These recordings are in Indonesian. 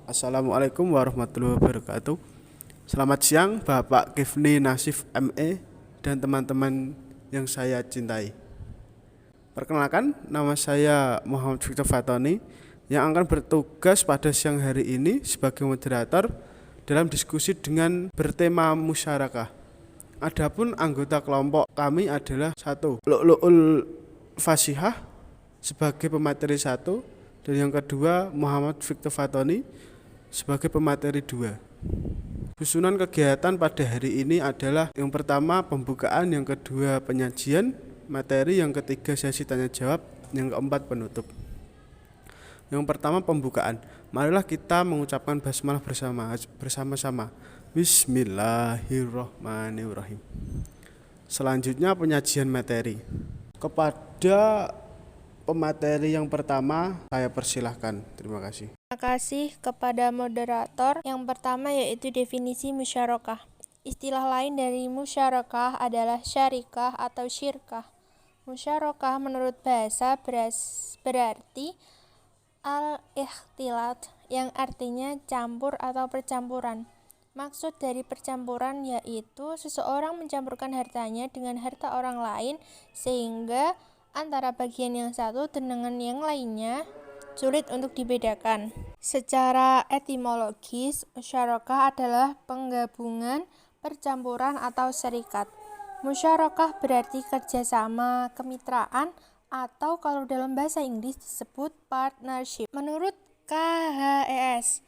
Assalamualaikum warahmatullahi wabarakatuh. Selamat siang Bapak Kifni Nasif ME dan teman-teman yang saya cintai. Perkenalkan, nama saya Muhammad Victor Fatoni yang akan bertugas pada siang hari ini sebagai moderator dalam diskusi dengan bertema musyarakah. Adapun anggota kelompok kami adalah satu, Lu'lu'ul Fasihah sebagai pemateri satu, dan yang kedua Muhammad Victor Fatoni sebagai pemateri 2. Susunan kegiatan pada hari ini adalah yang pertama pembukaan, yang kedua penyajian materi, yang ketiga sesi tanya jawab, yang keempat penutup. Yang pertama pembukaan. Marilah kita mengucapkan basmalah bersama-sama. Bismillahirrahmanirrahim. Selanjutnya penyajian materi. Kepada pemateri yang pertama saya persilahkan. Terima kasih. Terima kasih kepada moderator. Yang pertama yaitu definisi musyarakah. Istilah lain dari musyarakah adalah syarikah atau syirkah. Musyarakah menurut bahasa berarti al-ikhtilat, yang artinya campur atau percampuran. Maksud dari percampuran yaitu seseorang mencampurkan hartanya dengan harta orang lain sehingga antara bagian yang satu dengan yang lainnya sulit untuk dibedakan. Secara etimologis, musyarakah adalah penggabungan, percampuran atau serikat. Musyarakah berarti kerjasama, kemitraan, atau kalau dalam bahasa Inggris disebut partnership. Menurut KHES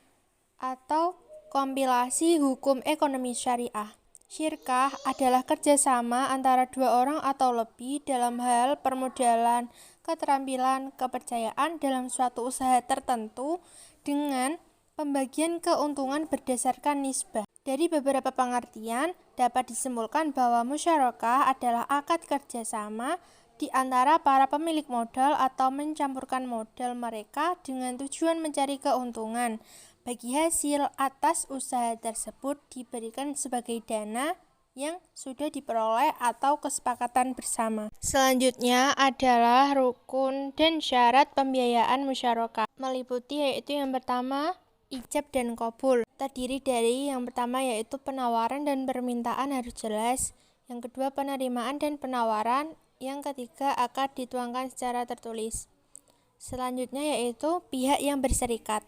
atau Kompilasi Hukum Ekonomi Syariah, syirkah adalah kerjasama antara dua orang atau lebih dalam hal permodalan, keterampilan, kepercayaan dalam suatu usaha tertentu dengan pembagian keuntungan berdasarkan nisbah. Dari beberapa pengertian, dapat disimpulkan bahwa musyarakah adalah akad kerjasama di antara para pemilik modal atau mencampurkan modal mereka dengan tujuan mencari keuntungan. Bagi hasil atas usaha tersebut diberikan sebagai dana yang sudah diperoleh atau kesepakatan bersama. Selanjutnya adalah rukun dan syarat pembiayaan musyarakah. Meliputi yaitu yang pertama ijab dan qabul. Terdiri dari yang pertama yaitu penawaran dan permintaan harus jelas. Yang kedua penerimaan dan penawaran. Yang ketiga akad dituangkan secara tertulis. Selanjutnya yaitu pihak yang berserikat.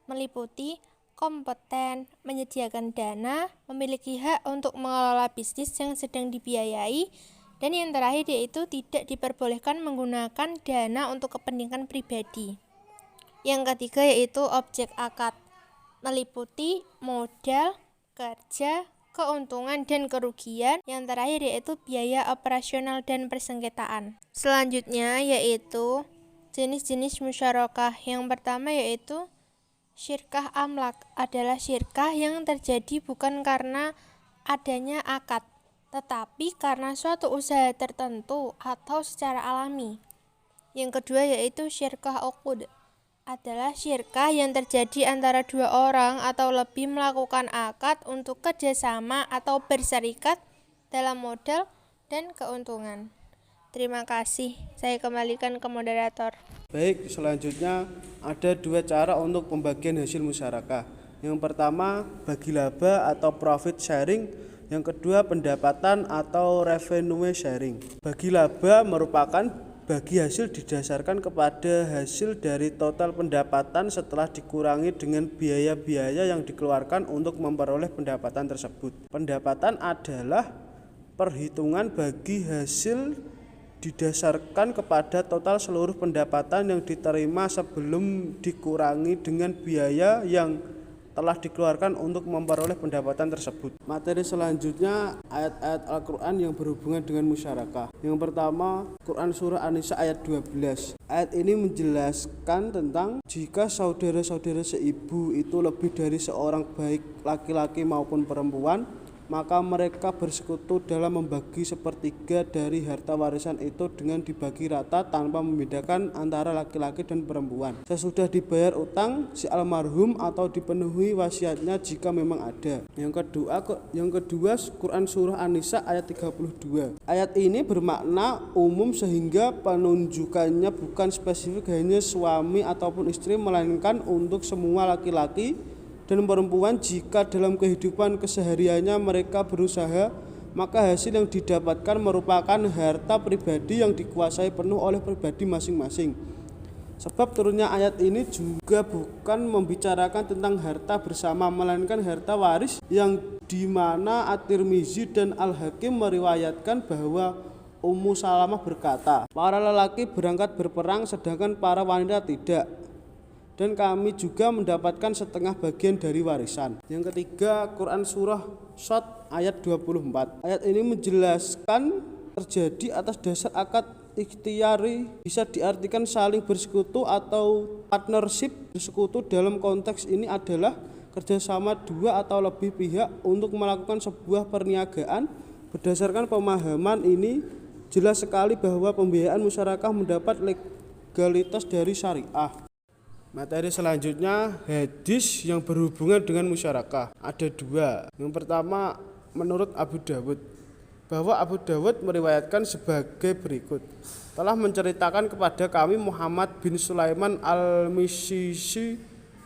Meliputi kompeten, menyediakan dana, memiliki hak untuk mengelola bisnis yang sedang dibiayai, dan yang terakhir yaitu tidak diperbolehkan menggunakan dana untuk kepentingan pribadi. Yang ketiga yaitu objek akad, meliputi modal, kerja, keuntungan dan kerugian. Yang terakhir yaitu biaya operasional dan persengketaan. Selanjutnya yaitu jenis-jenis musyarakah. Yang pertama yaitu syirkah amlak, adalah syirkah yang terjadi bukan karena adanya akad, tetapi karena suatu usaha tertentu atau secara alami. Yang kedua yaitu syirkah uqud, adalah syirkah yang terjadi antara dua orang atau lebih melakukan akad untuk kerjasama atau berserikat dalam modal dan keuntungan. Terima kasih, saya kembalikan ke moderator. Baik, selanjutnya ada dua cara untuk pembagian hasil musyarakah. Yang pertama bagi laba atau profit sharing, yang kedua pendapatan atau revenue sharing. Bagi laba merupakan bagi hasil didasarkan kepada hasil dari total pendapatan setelah dikurangi dengan biaya-biaya yang dikeluarkan untuk memperoleh pendapatan tersebut. Pendapatan adalah perhitungan bagi hasil didasarkan kepada total seluruh pendapatan yang diterima sebelum dikurangi dengan biaya yang telah dikeluarkan untuk memperoleh pendapatan tersebut. Materi selanjutnya ayat-ayat Al-Quran yang berhubungan dengan musyarakah. Yang pertama Quran Surah An-Nisa ayat 12. Ayat ini menjelaskan tentang jika saudara-saudara seibu itu lebih dari seorang baik laki-laki maupun perempuan, maka mereka bersekutu dalam membagi sepertiga dari harta warisan itu dengan dibagi rata tanpa membedakan antara laki-laki dan perempuan. Sesudah dibayar utang si almarhum atau dipenuhi wasiatnya jika memang ada. Yang kedua Quran surah An-Nisa ayat 32. Ayat ini bermakna umum sehingga penunjukannya bukan spesifik hanya suami ataupun istri, melainkan untuk semua laki-laki dan perempuan. Jika dalam kehidupan kesehariannya mereka berusaha, maka hasil yang didapatkan merupakan harta pribadi yang dikuasai penuh oleh pribadi masing-masing. Sebab turunnya ayat ini juga bukan membicarakan tentang harta bersama, melainkan harta waris, yang dimana At-Tirmizi dan Al-Hakim meriwayatkan bahwa Ummu Salamah berkata, para lelaki berangkat berperang sedangkan para wanita tidak, dan kami juga mendapatkan setengah bagian dari warisan. Yang ketiga Quran surah Shad ayat 24. Ayat ini menjelaskan terjadi atas dasar akad ikhtiari, bisa diartikan saling bersekutu atau partnership. Bersekutu dalam konteks ini adalah kerjasama dua atau lebih pihak untuk melakukan sebuah perniagaan. Berdasarkan pemahaman ini jelas sekali bahwa pembiayaan musyarakah mendapat legalitas dari syariah. Materi selanjutnya hadis yang berhubungan dengan musyarakah. Ada dua. Yang pertama menurut Abu Dawud, bahwa Abu Dawud meriwayatkan sebagai berikut. Telah menceritakan kepada kami Muhammad bin Sulaiman al-Misisi,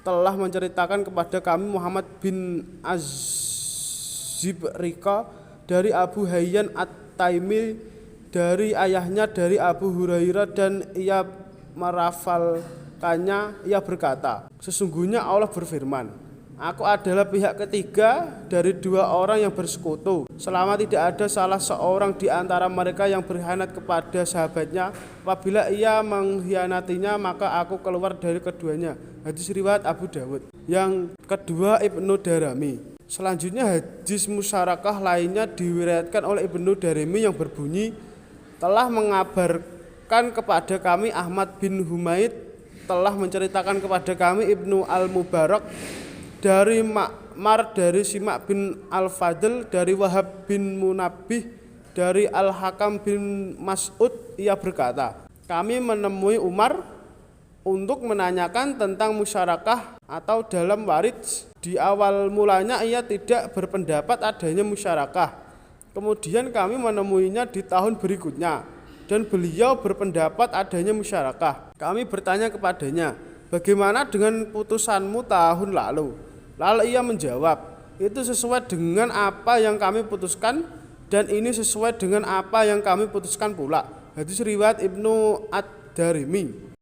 telah menceritakan kepada kami Muhammad bin Az-Zibrika dari Abu Hayyan At-Taimi dari ayahnya dari Abu Hurairah, dan ia merafalkannya. Ia berkata, sesungguhnya Allah berfirman, aku adalah pihak ketiga dari dua orang yang bersekutu, selama tidak ada salah seorang di antara mereka yang berkhianat kepada sahabatnya. Apabila ia mengkhianatinya, maka aku keluar dari keduanya. Hadis riwayat Abu Dawud. Yang kedua Ibnu Darimi. Selanjutnya hadis musyarakah lainnya diriwayatkan oleh Ibnu Darimi yang berbunyi, telah mengabarkan kepada kami Ahmad bin Humaid, telah menceritakan kepada kami Ibnu Al-Mubarak dari Ma'mar dari Simak bin Al-Fadl dari Wahab bin Munabbih dari Al-Hakam bin Mas'ud. Ia berkata, kami menemui Umar untuk menanyakan tentang musyarakah atau dalam waris. Di awal mulanya ia tidak berpendapat adanya musyarakah. Kemudian kami menemuinya di tahun berikutnya dan beliau berpendapat adanya musyarakah. Kami bertanya kepadanya, bagaimana dengan putusanmu tahun lalu? Lalu ia menjawab, itu sesuai dengan apa yang kami putuskan, dan ini sesuai dengan apa yang kami putuskan pula. Hadis riwayat Ibnu Ad-Darimi.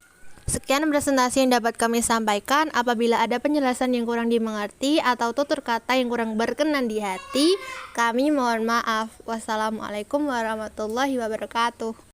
Sekian presentasi yang dapat kami sampaikan. Apabila ada penjelasan yang kurang dimengerti atau tutur kata yang kurang berkenan di hati, kami mohon maaf. Wassalamualaikum warahmatullahi wabarakatuh.